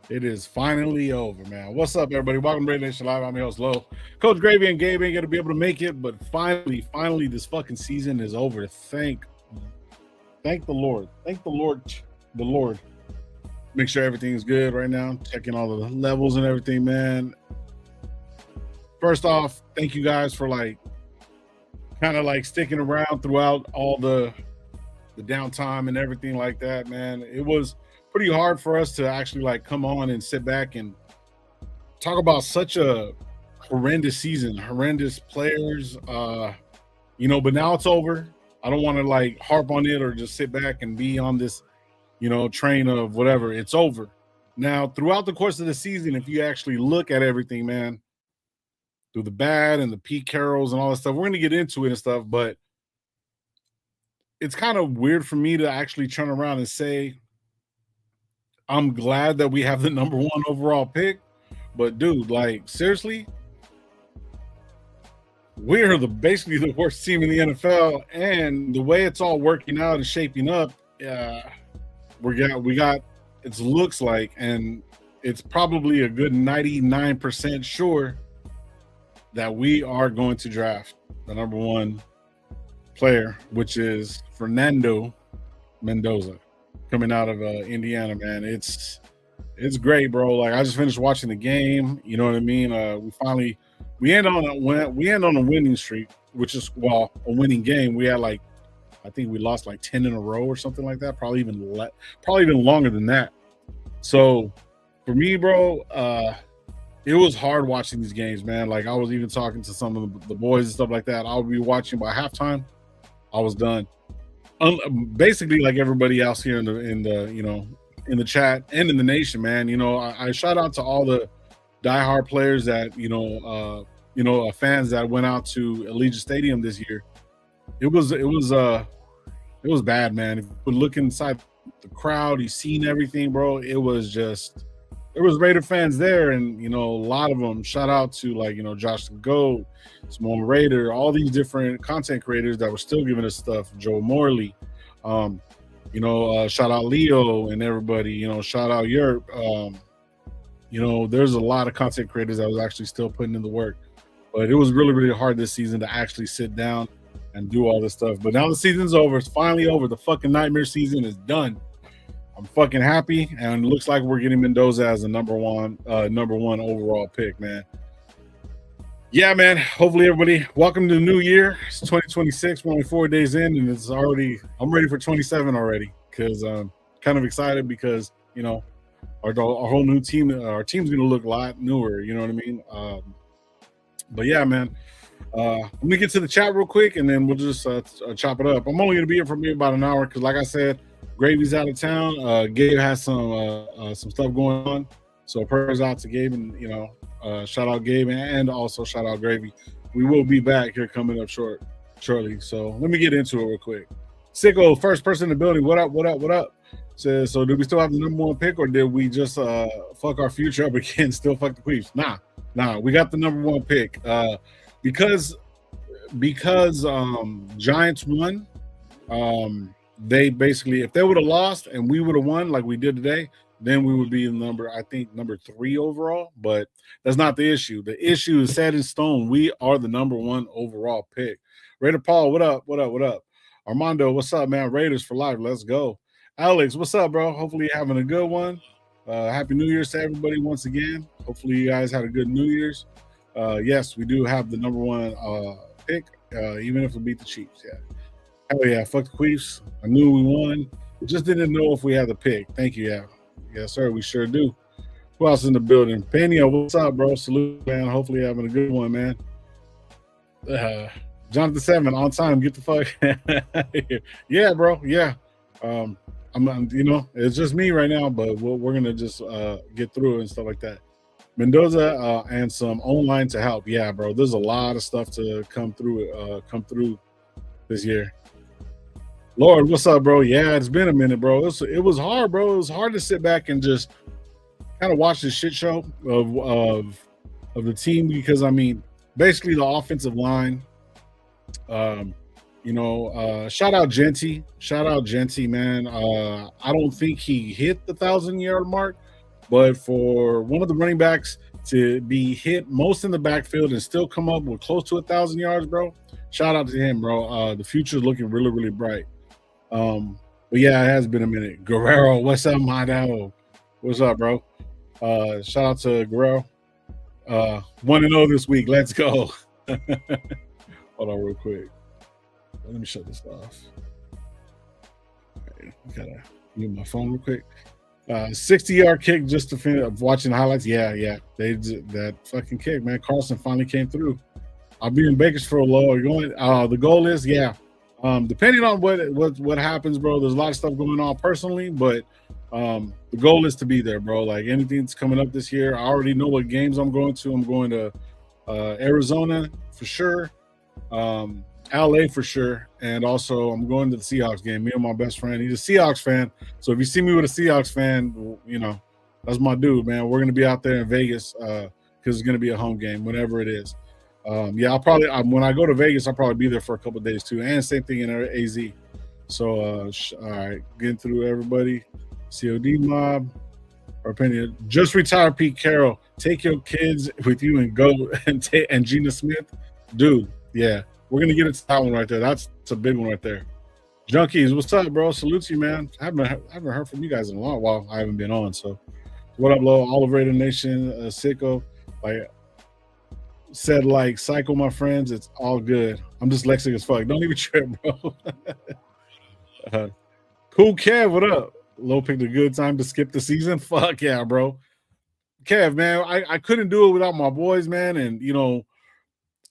It is finally over, man. What's up, everybody? Welcome to Radio Nation Live. I'm your host, Lo. Coach Gravy and Gabe ain't gonna be able to make it, but finally, this fucking season is over. Thank the Lord. Thank the Lord. Make sure everything's good right now. Checking all the levels and everything, man. First off, thank you guys for kind of sticking around throughout all the downtime and everything like that, man. It was pretty hard for us to actually come on and sit back and talk about such a horrendous season, horrendous players. But now it's over. I don't want to harp on it or just sit back and be on this, train of whatever. It's over. Now, throughout the course of the season, if you actually look at everything, man, through the bad and the Pete Carrolls and all that stuff, we're gonna get into it and stuff, but it's kind of weird for me to actually turn around and say I'm glad that we have the number one overall pick. But dude, seriously, we're basically the worst team in the NFL, and the way it's all working out and shaping up, we got it looks like, and it's probably a good 99% sure that we are going to draft the number one player, which is Fernando Mendoza, coming out of Indiana, man. It's great, bro. I just finished watching the game. You know what I mean? We end on a winning streak, which is a winning game. We had I think we lost 10 in a row or something like that. Probably even longer than that. So for me, bro, it was hard watching these games, man. I was even talking to some of the boys and stuff like that. I would be watching by halftime. I was done. Basically, like everybody else here in the chat and in the nation, man. I shout out to all the diehard players that fans that went out to Allegiant Stadium this year. It was bad, man. If you look inside the crowd, you seen everything, bro. There was Raider fans there, and a lot of them. Shout out to Josh the Goat, Simone Raider, all these different content creators that were still giving us stuff. Joe Morley, shout out Leo and everybody. Shout out Europe. There's a lot of content creators that was actually still putting in the work, but it was really, really hard this season to actually sit down and do all this stuff. But now the season's over. It's finally over. The fucking nightmare season is done. I'm fucking happy, and it looks like we're getting Mendoza as the number one overall pick, man. Yeah, man. Hopefully, everybody, welcome to the new year. It's 2026. We're only 4 days in, and I'm ready for 27 already, because I'm kind of excited because our whole new team, our team's gonna look a lot newer. You know what I mean? But yeah, man. Let me get to the chat real quick, and then we'll just chop it up. I'm only gonna be here for maybe about an hour because, like I said, Gravy's out of town. Gabe has some stuff going on, so prayers out to Gabe, and shout out Gabe, and also shout out Gravy. We will be back here coming up shortly. So let me get into it real quick. Sicko, first person in the building. What up? Says, so do we still have the number one pick, or did we just fuck our future up again? Still fuck the Queefs? Nah. We got the number one pick because Giants won. They basically, if they would have lost and we would have won like we did today, then we would be number 3 overall. But that's not the issue. The issue is set in stone. We are the number one overall pick. Raider Paul, what up? Armando, what's up, man? Raiders for life. Let's go. Alex, what's up, bro? Hopefully you're having a good one. Happy New Year's to everybody once again. Hopefully you guys had a good New Year's. Yes, we do have the number one pick, even if we beat the Chiefs. Yeah. Hell yeah, fuck the Queefs. I knew we won. Just didn't know if we had the pick. Thank you, yeah. Yes, sir, we sure do. Who else in the building? Penio, what's up, bro? Salute, man. Hopefully you're having a good one, man. Jonathan 7, on time. Get the fuck. Yeah, bro. Yeah. I'm it's just me right now, but we're gonna just get through it and stuff like that. Mendoza and some online to help. Yeah, bro. There's a lot of stuff to come through this year. Lord, what's up, bro? Yeah, it's been a minute, bro. It was hard, bro. It was hard to sit back and just kind of watch this shit show of the team, because basically the offensive line. Shout out Genty, man. I don't think he hit the 1,000-yard mark, But for one of the running backs to be hit most in the backfield and still come up with close to 1,000 yards, bro, shout out to him, bro. The future is looking really, really bright. But yeah, it has been a minute. Guerrero, what's up, my dog? What's up, bro? Shout out to Guerrero. 1-0 this week. Let's go. Hold on real quick. Let me shut this off. Okay, gotta mute my phone real quick. 60-yard kick just to finish watching the highlights. Yeah. That fucking kick, man. Carlson finally came through. I'll be in Bakersfield low. Going. The goal is, depending on what happens, bro. There's a lot of stuff going on personally, but the goal is to be there, bro. Like anything that's coming up this year, I already know what games I'm going to. I'm going to Arizona for sure, LA for sure, and also I'm going to the Seahawks game. Me and my best friend, he's a Seahawks fan. So if you see me with a Seahawks fan, that's my dude, man. We're gonna be out there in Vegas because it's gonna be a home game, whenever it is. I'll probably when I go to Vegas, I'll probably be there for a couple of days too, and same thing in AZ. So all right, getting through everybody. COD mob. Our opinion. Just retire Pete Carroll. Take your kids with you and go and Gina Smith. Dude, yeah. We're gonna get into that one right there. That's a big one right there. Junkies, what's up, bro? Salute you, man. I haven't heard from you guys in a long while. I haven't been on. So what up, Lo? Olive Raider Nation, Sicko. Like said, like Psycho, my friends, it's all good. I'm dyslexic as fuck. Don't even trip, bro. Cool Kev, what up? Low picked a good time to skip the season. Fuck yeah, bro. Kev, man, I couldn't do it without my boys, man. And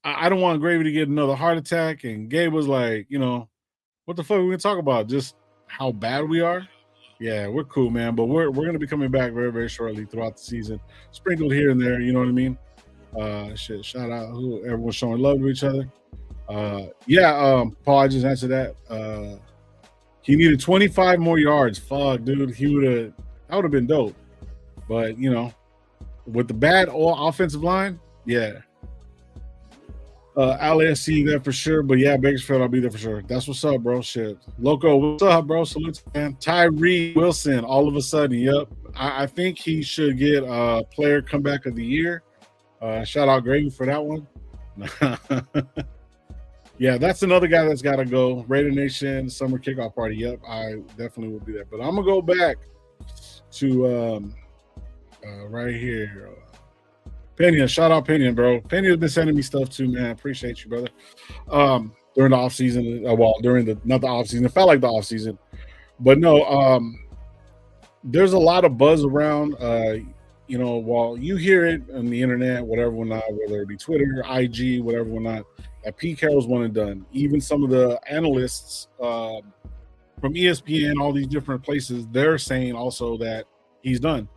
I don't want Gravy to get another heart attack. And Gabe was like, what the fuck are we gonna talk about? Just how bad we are? Yeah, we're cool, man. But we're gonna be coming back very, very shortly throughout the season. Sprinkled here and there, you know what I mean? Shout out who everyone's showing love to each other. Paul, I just answered that. He needed 25 more yards. Fuck, dude. That would have been dope. But with the bad offensive line, yeah. LASC there for sure, but yeah, Bakersfield, I'll be there for sure. That's what's up, bro. Shit. Loco, what's up, bro? Salute, man. Tyree Wilson, all of a sudden, yep. I think he should get player comeback of the year. Shout out Gravy for that one. Yeah, that's another guy that's got to go. Raider Nation summer kickoff party. Yep, I definitely will be there. But I'm gonna go back to right here. Pena, shout out Pena, bro. Pena's been sending me stuff too, man. Appreciate you, brother. During the off season, not the off season. It felt like the off season, but no. There's a lot of buzz around. While you hear it on the internet, whatever, whatnot, whether it be Twitter, IG, whatever, whatnot, that Pete Carroll's one and done. Even some of the analysts from ESPN, all these different places, they're saying also that he's done.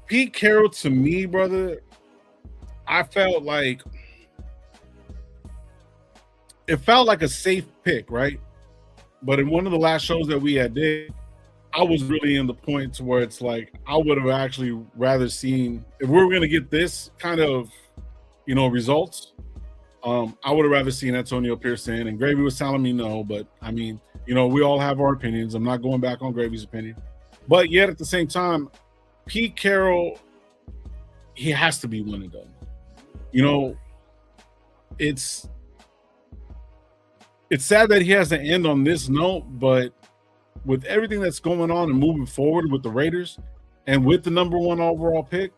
Pete Carroll, to me, brother, I felt like it felt like a safe pick, right? But in one of the last shows that we had did, I was really in the point to where it's like I would have actually rather seen, if we were going to get this kind of results, I would have rather seen Antonio Pearson. And Gravy was telling me no, but I mean, we all have our opinions. I'm not going back on Gravy's opinion, but yet at the same time, Pete Carroll, he has to be one and done. It's sad that he has to end on this note, but with everything that's going on and moving forward with the Raiders and with the number 1 overall pick,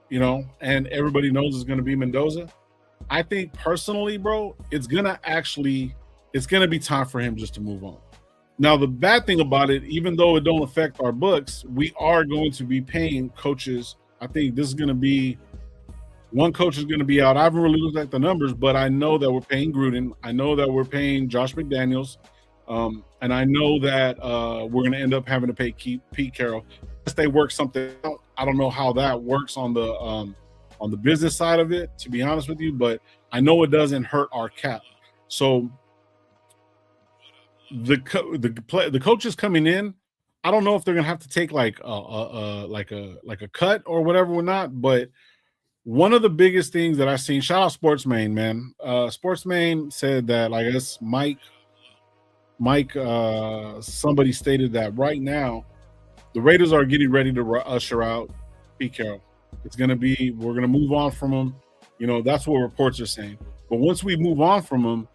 and everybody knows it's going to be Mendoza, I think personally, bro, it's going to be time for him just to move on. Now, the bad thing about it, even though it don't affect our books, we are going to be paying coaches. I think this is going to be one coach is going to be out. I haven't really looked at the numbers, but I know that we're paying Gruden. I know that we're paying Josh McDaniels. And I know that we're going to end up having to pay Pete Carroll. Unless they work something out. I don't know how that works on the business side of it, to be honest with you, but I know it doesn't hurt our cap. So the coaches coming in, I don't know if they're gonna have to take like a cut or whatever or not. But one of the biggest things that I've seen, shout out Sportsmain, man. Sportsmain said that, I guess Mike, somebody stated that right now The Raiders are getting ready to usher out Pete Carroll. We're gonna move on from him. That's what reports are saying. But once we move on from him,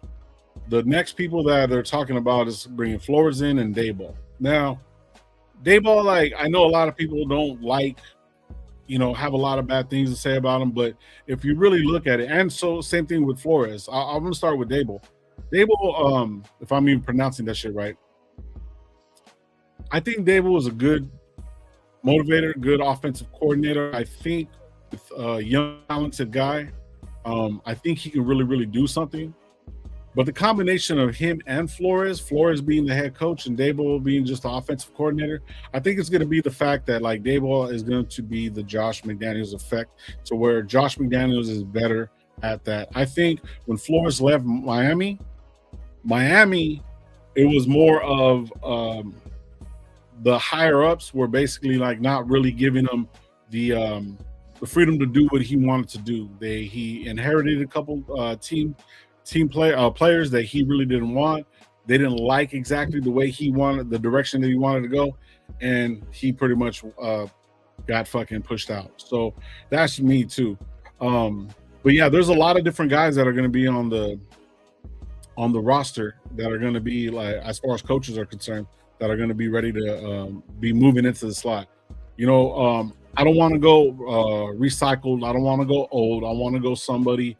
the next people that they're talking about is bringing Flores in and Daboll. Now, Daboll, like, I know a lot of people don't like, have a lot of bad things to say about him, but if you really look at it, and so same thing with Flores. I'm gonna start with Daboll. Daboll, if I'm even pronouncing that shit right, I think Daboll is a good motivator, good offensive coordinator. I think with a young, talented guy, I think he can really, really do something. But the combination of him and Flores being the head coach and Daboll being just the offensive coordinator, I think it's going to be the fact that, like, Daboll is going to be the Josh McDaniels effect, to where Josh McDaniels is better at that. I think when Flores left Miami, it was more of the higher ups were basically like not really giving him the freedom to do what he wanted to do. He inherited a couple players that he really didn't want. They didn't like exactly the way he wanted, the direction that he wanted to go, and he pretty much got fucking pushed out. So that's me too. But yeah, there's a lot of different guys that are going to be on the roster that are going to be, like, as far as coaches are concerned, that are going to be ready to be moving into the slot. I don't want to go recycled. I don't want to go old. I want to go somebody,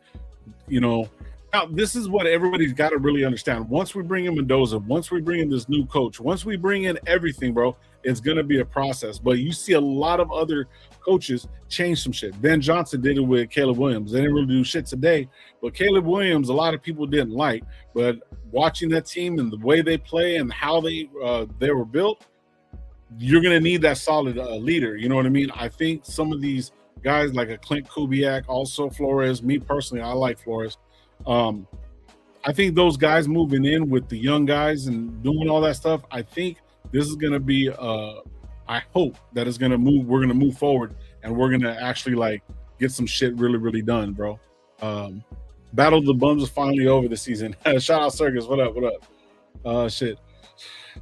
Now, this is what everybody's got to really understand. Once we bring in Mendoza, once we bring in this new coach, once we bring in everything, bro, it's going to be a process. But you see a lot of other coaches change some shit. Ben Johnson did it with Caleb Williams. They didn't really do shit today, but Caleb Williams, a lot of people didn't like. But watching that team and the way they play and how they were built, you're going to need that solid leader. You know what I mean? I think some of these guys like a Clint Kubiak, also Flores, me personally, I like Flores. I think those guys moving in with the young guys and doing all that stuff, I think this is going to be, I hope that it's going to move. We're going to move forward and we're going to actually, like, get some shit really, really done, bro. Battle of the Bums is finally over this season. Shout out Circus. What up? Shit.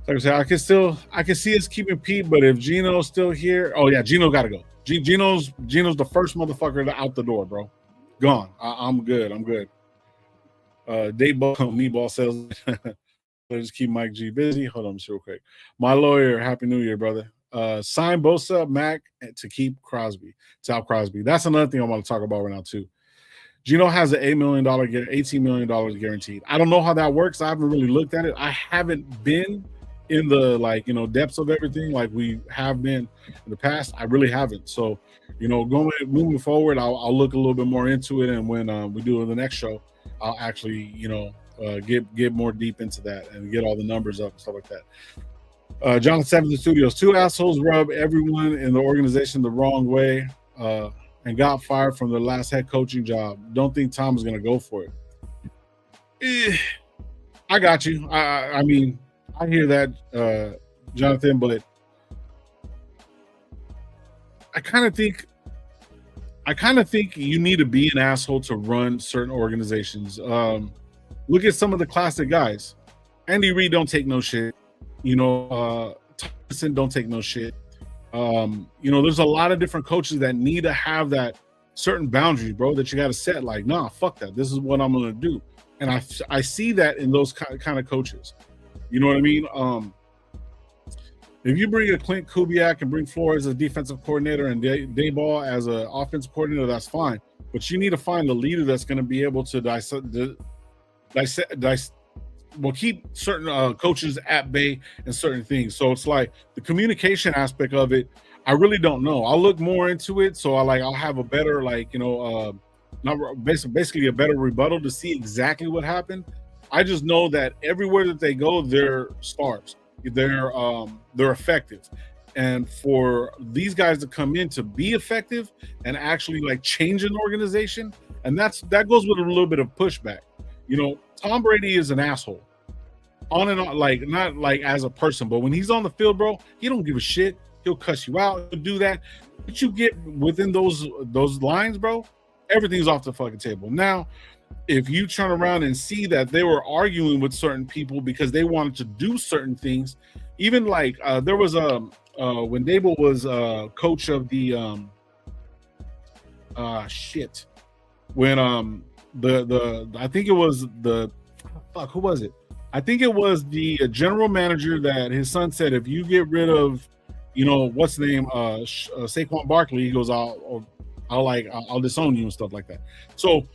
Like I said, I can see us keeping Pete, but if Gino's still here, oh yeah, Gino got to go. Gino's the first motherfucker out the door, bro. Gone. I'm good. Dayball, meatball sales. Just keep Mike G busy. Hold on, real quick. My lawyer, happy New Year, brother. Sign Bosa, Mac to keep Sal Crosby. That's another thing I want to talk about right now too. Gino has an $18 million guaranteed. I don't know how that works. I haven't really looked at it. I haven't been in the depths of everything like we have been in the past. I really haven't. So, moving forward, I'll look a little bit more into it, and when we do the next show, I'll actually get more deep into that and get all the numbers up and stuff like that. Jonathan Seventh Studios, 2 assholes rub everyone in the organization the wrong way and got fired from their last head coaching job. Don't think Tom is going to go for it. I got you. I mean, I hear that, Jonathan, but I kind of think you need to be an asshole to run certain organizations. Look at some of the classic guys. Andy Reid don't take no shit. Thompson don't take no shit. There's a lot of different coaches that need to have that certain boundaries, bro, that you got to set. Like, nah, fuck that. This is what I'm going to do. And I see that in those kind of coaches. You know what I mean? If you bring a Clint Kubiak and bring Flores as a defensive coordinator and Dayball as an offensive coordinator, that's fine. But you need to find a leader that's going to be able to keep certain coaches at bay and certain things. So it's like the communication aspect of it, I really don't know. I'll look more into it. So I'll have a better, basically a better rebuttal to see exactly what happened. I just know that everywhere that they go, they're stars. They're effective. And for these guys to come in to be effective and actually change an organization, and that goes with a little bit of pushback. Tom Brady is an asshole. On and on, not as a person, but when he's on the field, bro, he don't give a shit. He'll cuss you out. He'll do that. But you get within those lines, bro, everything's off the fucking table. Now, if you turn around and see that they were arguing with certain people because they wanted to do certain things, even there was a when Dable was coach of the shit. When the I think it was the fuck, who was it? I think it was the general manager that his son said, if you get rid of, what's the name, Saquon Barkley, he goes, I'll disown you and stuff like that. So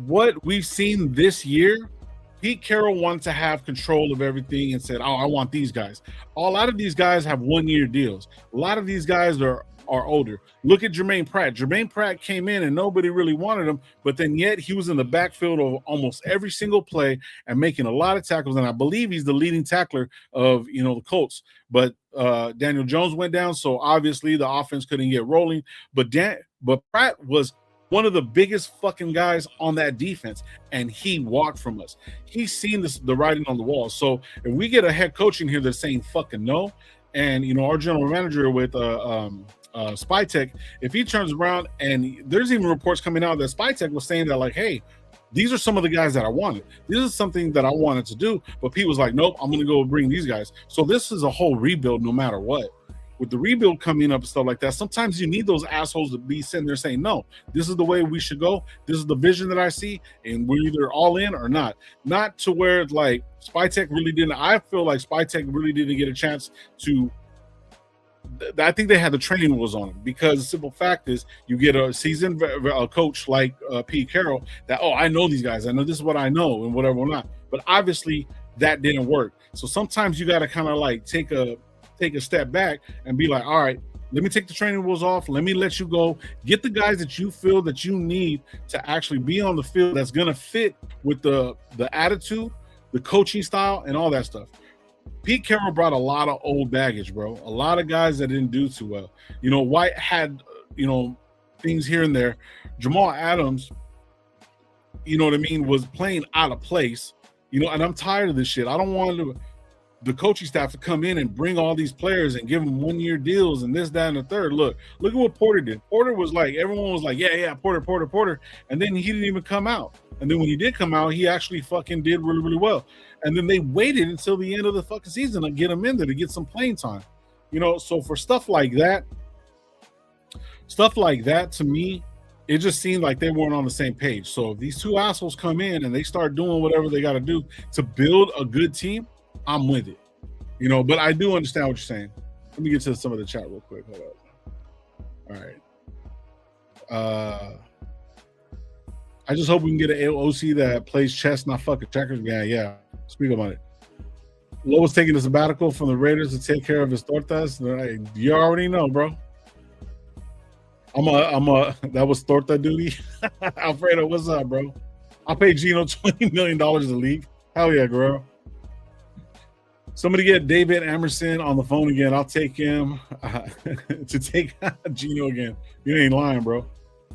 what we've seen this year, Pete Carroll wanted to have control of everything and said, I want these guys. A lot of these guys have 1-year deals. A lot of these guys are older. Look at Jermaine Pratt. Jermaine Pratt came in and nobody really wanted him, but then yet he was in the backfield of almost every single play and making a lot of tackles. And I believe he's the leading tackler of the Colts. But Daniel Jones went down, so obviously the offense couldn't get rolling. But Pratt was one of the biggest fucking guys on that defense, and he walked from us. He's seen the writing on the wall. So if we get a head coach in here that's saying fucking no, and our general manager with Spytech, if he turns around, and there's even reports coming out that Spytech was saying that, like, hey, these are some of the guys that I wanted. This is something that I wanted to do, but Pete was like, nope, I'm going to go bring these guys. So this is a whole rebuild no matter what. With the rebuild coming up and stuff like that, sometimes you need those assholes to be sitting there saying, no, this is the way we should go. This is the vision that I see, and we're either all in or not. Not to where it's like Spytech really didn't. I feel like Spytech really didn't get a chance to. I think they had the training wheels on them, because the simple fact is you get a seasoned coach like Pete Carroll that, I know these guys. I know this is what I know and whatever or not. But obviously that didn't work. So sometimes you got to kind of like take a step back and be like, all right, let me take the training wheels off. Let me let you go. Get the guys that you feel that you need to actually be on the field that's going to fit with the attitude, the coaching style, and all that stuff. Pete Carroll brought a lot of old baggage, bro. A lot of guys that didn't do too well. White had, things here and there. Jamal Adams, was playing out of place, and I'm tired of this shit. I don't want the coaching staff to come in and bring all these players and give them 1-year deals and this, that, and the third. Look at what Porter did. Porter was like, everyone was like, yeah, Porter. And then he didn't even come out. And then when he did come out, he actually fucking did really, really well. And then they waited until the end of the fucking season to get him in there to get some playing time. So for stuff like that, to me, it just seemed like they weren't on the same page. So if these two assholes come in and they start doing whatever they got to do to build a good team, I'm with it. But I do understand what you're saying. Let me get to some of the chat real quick. Hold up. All right. I just hope we can get an OC that plays chess, not fucking checkers. Yeah. Speak about it. Lowe's taking a sabbatical from the Raiders to take care of his tortas. You already know, bro. That was torta duty. Alfredo, what's up, bro? I'll pay Gino $20 million a league. Hell yeah, girl. Somebody get David Emerson on the phone again. I'll take him to take Gino again. You ain't lying, bro.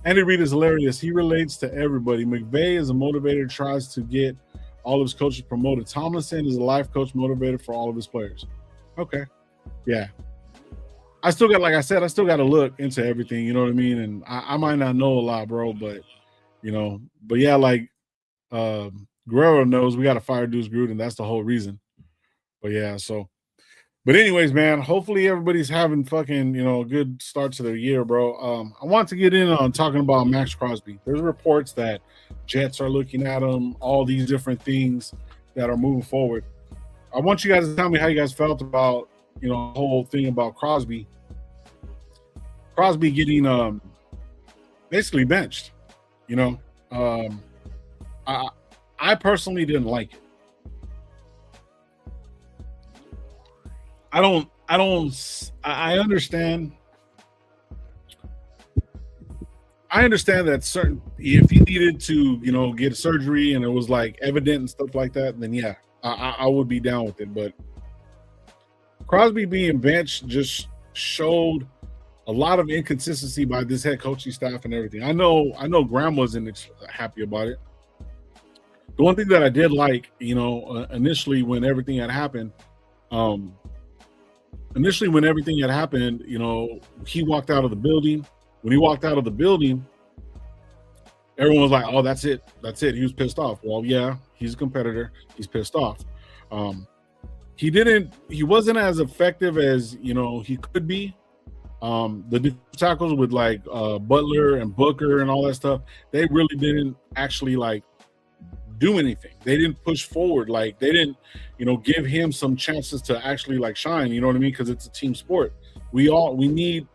Andy Reid is hilarious. He relates to everybody. McVay is a motivator, tries to get all of his coaches promoted. Tomlinson is a life coach motivator for all of his players. Okay. Yeah. I still got, like I said, I still got to look into everything. You know what I mean? And I might not know a lot, bro, but yeah, like Guerrero knows we got to fire Deuce Gruden. That's the whole reason. But yeah, but anyways, man, hopefully everybody's having fucking, a good start to their year, bro. I want to get in on talking about Max Crosby. There's reports that Jets are looking at him, all these different things that are moving forward. I want you guys to tell me how you guys felt about, the whole thing about Crosby getting basically benched. I personally didn't like it. I understand. I understand that if he needed to, get surgery and it was like evident and stuff like that, then yeah, I would be down with it. But Crosby being benched just showed a lot of inconsistency by this head coaching staff and everything. I know Graham wasn't happy about it. The one thing that I did like, initially when everything had happened, he walked out of the building. When he walked out of the building, everyone was like, oh, that's it. He was pissed off. Well, yeah, he's a competitor. He's pissed off. he wasn't as effective as he could be. The defensive tackles with like Butler and Booker and all that stuff, they really didn't actually like do anything. They didn't push forward. Like they didn't, give him some chances to actually like shine. You know what I mean? Because it's a team sport. We need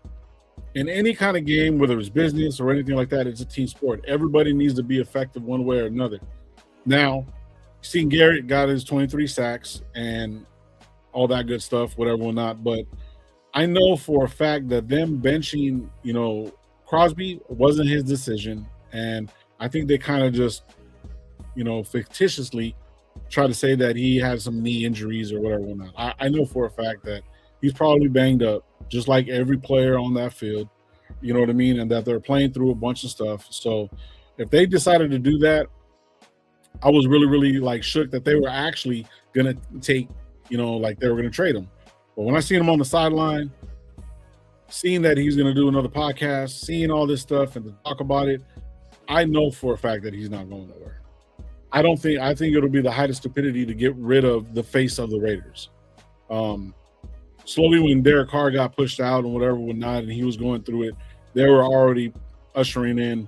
in any kind of game, whether it's business or anything like that, it's a team sport. Everybody needs to be effective one way or another. Now, seeing Garrett got his 23 sacks and all that good stuff, whatever or not, but I know for a fact that them benching, Crosby wasn't his decision. And I think they kind of just, fictitiously try to say that he had some knee injuries or whatever or not. I know for a fact that he's probably banged up, just like every player on that field. You know what I mean? And that they're playing through a bunch of stuff. So if they decided to do that, I was really, really like shook that they were actually going to take, like they were going to trade him. But when I seen him on the sideline, seeing that he's going to do another podcast, seeing all this stuff and to talk about it, I know for a fact that he's not going nowhere. I think it'll be the height of stupidity to get rid of the face of the Raiders. Slowly when Derek Carr got pushed out and whatever whatnot, and he was going through it, they were already ushering in,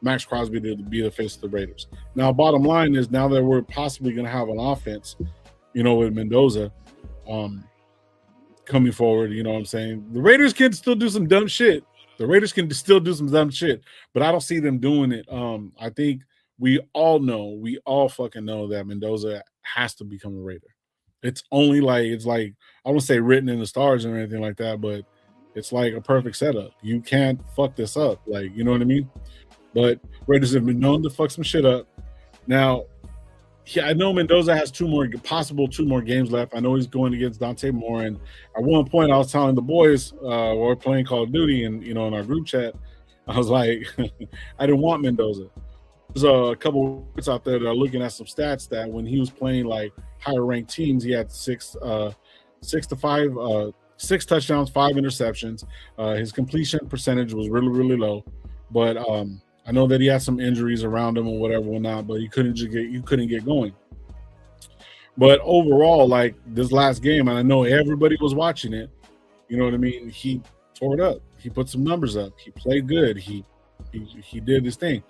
Max Crosby to be the face of the Raiders. Now, bottom line is now that we're possibly going to have an offense, with Mendoza coming forward, you know what I'm saying? The Raiders can still do some dumb shit. But I don't see them doing it. I think we all fucking know that Mendoza has to become a Raider. It's like I won't say written in the stars or anything like that, but it's like a perfect setup. You can't fuck this up. Like, you know what I mean? But Raiders have been known to fuck some shit up. Now, yeah, I know Mendoza has two more games left. I know he's going against Dante Moore. And at one point I was telling the boys while we're playing Call of Duty and in our group chat, I was like, I didn't want Mendoza. There's a couple of out there that are looking at some stats that when he was playing like higher ranked teams, he had 6 touchdowns, 5 interceptions. His completion percentage was really, really low. But I know that he had some injuries around him or whatever or not, but he couldn't get going. But overall, like this last game, and I know everybody was watching it, you know what I mean? He tore it up. He put some numbers up. He played good. He did his thing.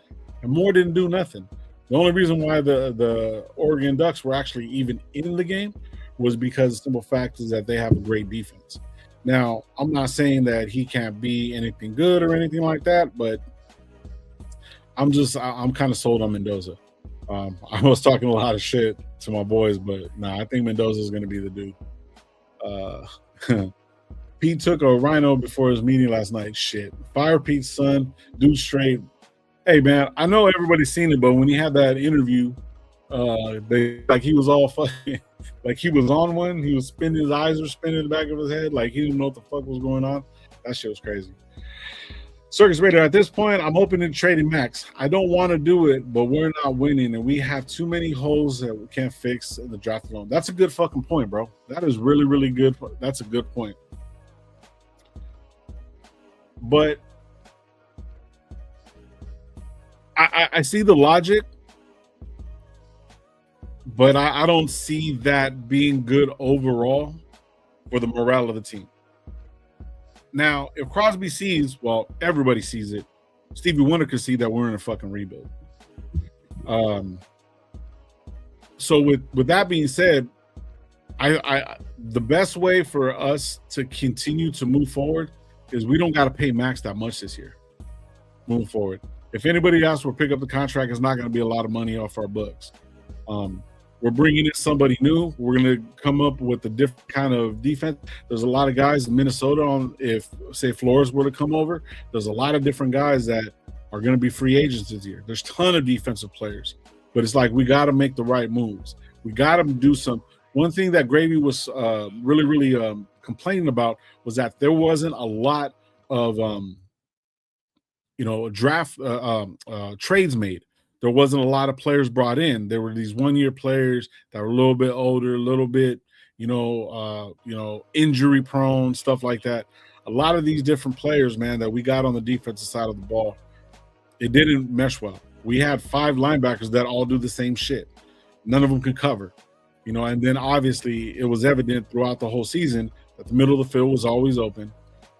And Moore didn't do nothing. The only reason why the Oregon Ducks were actually even in the game was because the simple fact is that they have a great defense. Now, I'm not saying that he can't be anything good or anything like that, but I'm kind of sold on Mendoza. I was talking a lot of shit to my boys, but I think Mendoza is going to be the dude. Pete took a rhino before his meeting last night. Shit. Fire Pete's son, dude straight. Hey, man, I know everybody's seen it, but when he had that interview, he was all fucking, like he was on one. He was spinning, his eyes were spinning in the back of his head. Like he didn't know what the fuck was going on. That shit was crazy. Circus Raider, at this point, I'm open to trading Max. I don't want to do it, but we're not winning, and we have too many holes that we can't fix in the draft alone. That's a good fucking point, bro. That is really, really good. That's a good point. But I see the logic, but I don't see that being good overall for the morale of the team. Now, if Crosby sees, well, everybody sees it. Stevie Wonder could see that we're in a fucking rebuild. So with that being said, I the best way for us to continue to move forward is we don't got to pay Max that much this year. Moving forward, if anybody else will pick up the contract, it's not going to be a lot of money off our books. We're bringing in somebody new. We're going to come up with a different kind of defense. There's a lot of guys in Minnesota if, say, Flores were to come over, there's a lot of different guys that are going to be free agents this year. There's a ton of defensive players. But it's like we got to make the right moves. We got to do some. One thing that Gravy was really, really complaining about was that there wasn't a lot of, draft trades made. There wasn't a lot of players brought in. There were these one-year players that were a little bit older, a little bit, injury prone, stuff like that. A lot of these different players, man, that we got on the defensive side of the ball, it didn't mesh well. We had 5 linebackers that all do the same shit. None of them can cover. And then obviously it was evident throughout the whole season that the middle of the field was always open.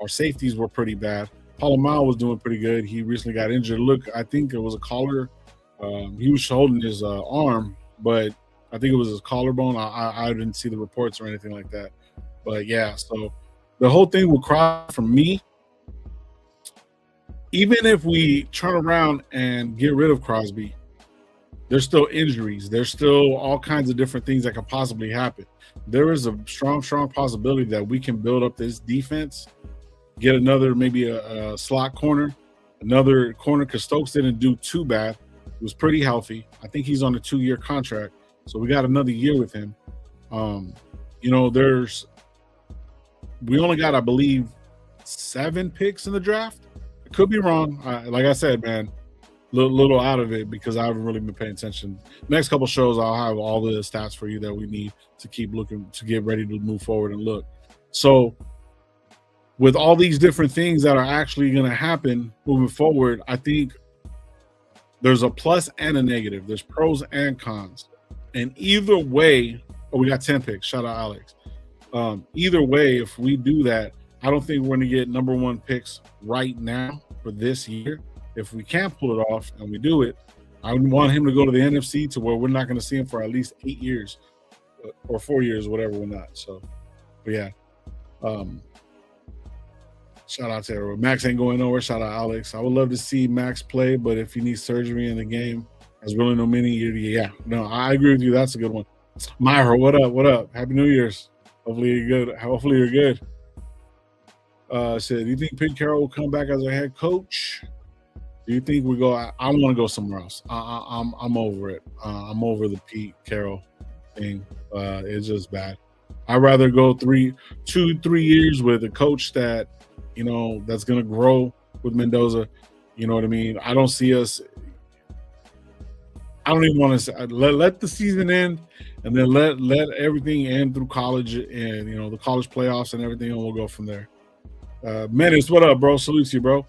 Our safeties were pretty bad. Palomar was doing pretty good. He recently got injured. Look, I think it was a collar. He was holding his arm, but I think it was his collarbone. I didn't see the reports or anything like that. But yeah, so the whole thing will cry from me. Even if we turn around and get rid of Crosby, there's still injuries. There's still all kinds of different things that could possibly happen. There is a strong possibility that we can build up this defense, get another maybe a slot corner, another corner, because Stokes didn't do too bad. He was pretty healthy. I think he's on a 2-year contract, so we got another year with him. We only got, I believe, 7 picks in the draft. I could be wrong. Like I said, man, little out of it because I haven't really been paying attention. Next couple shows, I'll have all the stats for you that we need to keep looking, to get ready to move forward and look. So with all these different things that are actually going to happen moving forward, I think there's a plus and a negative. There's pros and cons. And either way, we got 10 picks. Shout out Alex. Either way, if we do that, I don't think we're going to get number 1 picks right now for this year. If we can't pull it off and we do it, I would want him to go to the NFC to where we're not going to see him for at least 8 years or 4 years, whatever we're not. So, but yeah. Shout out to everyone. Max ain't going nowhere. Shout out Alex. I would love to see Max play, but if he needs surgery in the game, there's really no mini. Yeah, no, I agree with you. That's a good one. Myra, what up? What up? Happy New Year's. Hopefully you're good. Hopefully you're good. Said, do you think Pete Carroll will come back as a head coach? Do you think we go? I want to go somewhere else. I'm over it. I'm over the Pete Carroll thing. It's just bad. I'd rather go 2-3 years with a coach that, that's going to grow with Mendoza. You know what I mean? I don't see us. I don't even want to say, let the season end and then let everything end through college and, the college playoffs and everything, and we'll go from there. Menace, what up, bro? Salute to you, bro.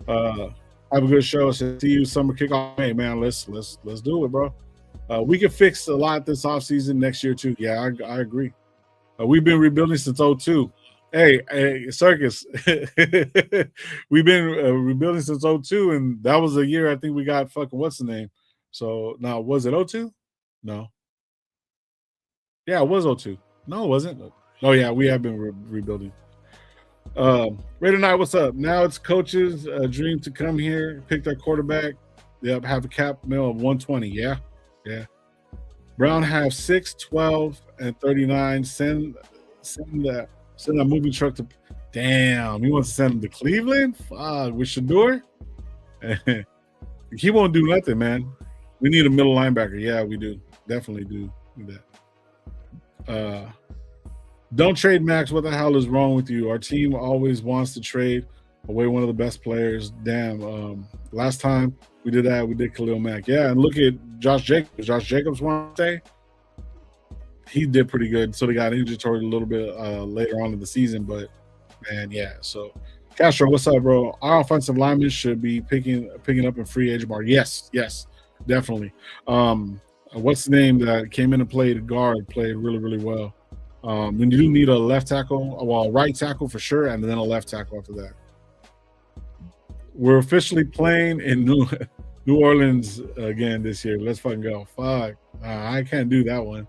Have a good show. See you summer kickoff. Hey, man, let's do it, bro. We can fix a lot this offseason next year, too. Yeah, I agree. We've been rebuilding since 2002. Hey, Circus. We've been rebuilding since 2002, and that was a year I think we got fucking what's the name. So, now, was it 2002? No. Yeah, it was 2002. No, it wasn't. Oh, yeah, we have been rebuilding. Raider Knight, what's up? Now it's coaches' dream to come here, pick their quarterback. Yep, have a cap mill of 120. Yeah. Brown have 6, 12, and 39. Send that moving truck to. Damn, he wants to send him to Cleveland. Fuck, with Shador. He won't do nothing, man. We need a middle linebacker. Yeah, we do. Definitely do that. Don't trade Max. What the hell is wrong with you? Our team always wants to trade away one of the best players. Damn. Last time we did that, we did Khalil Mack. Yeah, and look at Josh Jacobs. Josh Jacobs, want to say, he did pretty good. So they got injured toward a little bit later on in the season. But, man, yeah. So, Castro, what's up, bro? Our offensive linemen should be picking up in free agent market. Yes, definitely. What's the name that came in and played guard, played really, really well. Then you do need a left tackle, well, right tackle for sure, and then a left tackle after that. We're officially playing in New Orleans again this year. Let's fucking go. Fuck. I can't do that one.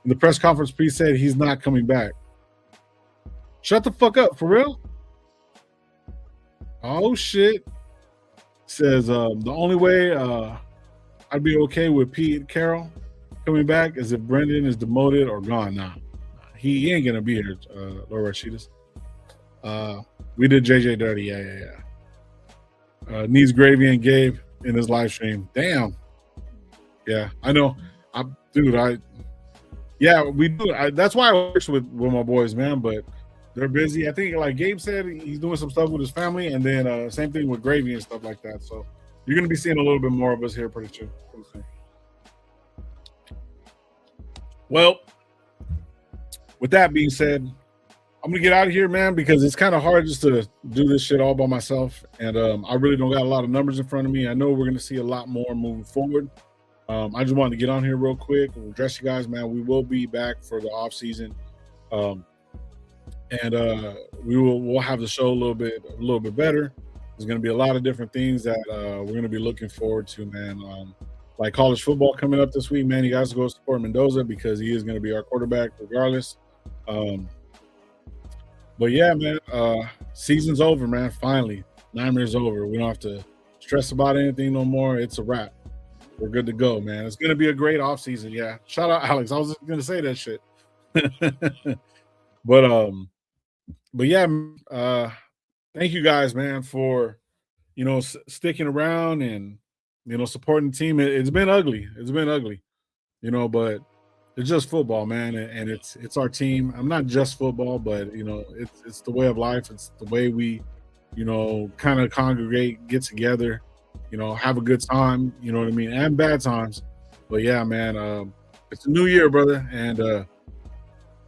In the press conference, Pete said he's not coming back. Shut the fuck up, for real? Oh, shit. Says the only way I'd be okay with Pete Carroll coming back is if Brendan is demoted or gone. Nah. He ain't gonna be here, Laura Rashidas. We did JJ dirty, yeah. Needs Gravy and Gabe in his live stream. Damn. Yeah, I know. We do. That's why I work with my boys, man. But they're busy. I think, like Gabe said, he's doing some stuff with his family, and then same thing with Gravy and stuff like that. So you're gonna be seeing a little bit more of us here pretty soon. Well. With that being said, I'm going to get out of here, man, because it's kind of hard just to do this shit all by myself. And I really don't got a lot of numbers in front of me. I know we're going to see a lot more moving forward. I just wanted to get on here real quick and address you guys, man. We will be back for the off season. Um, and we'll have the show a little bit better. There's going to be a lot of different things that we're going to be looking forward to, man. Like college football coming up this week, man. You guys go support Mendoza because he is going to be our quarterback regardless. Um, but yeah, man, season's over, man. Finally, 9 years over. We don't have to stress about anything no more. It's a wrap. We're good to go, man. It's going to be a great off season. Yeah. Shout out Alex. I was going to say that shit. but yeah, thank you guys, man, for sticking around and supporting the team. It's been ugly. It's been ugly, but it's just football, man, and it's our team. I'm not just football, but it's the way of life. It's the way we, kind of congregate, get together, have a good time. You know what I mean, and bad times. But yeah, man, it's a new year, brother, and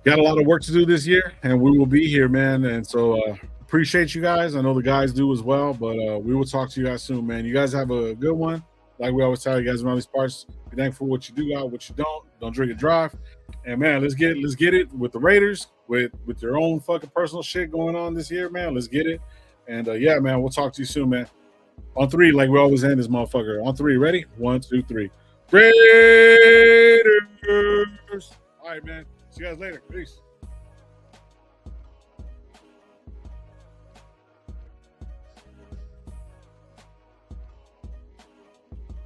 got a lot of work to do this year, and we will be here, man. And so appreciate you guys. I know the guys do as well, but we will talk to you guys soon, man. You guys have a good one. Like we always tell you guys around these parts, be thankful for what you do got, what you don't. Don't drink and drive. And man, let's get it with the Raiders, with your own fucking personal shit going on this year, man. Let's get it. And yeah, man, we'll talk to you soon, man. On three, like we always end this motherfucker. On three, ready? 1, 2, 3. Raiders. All right, man. See you guys later. Peace.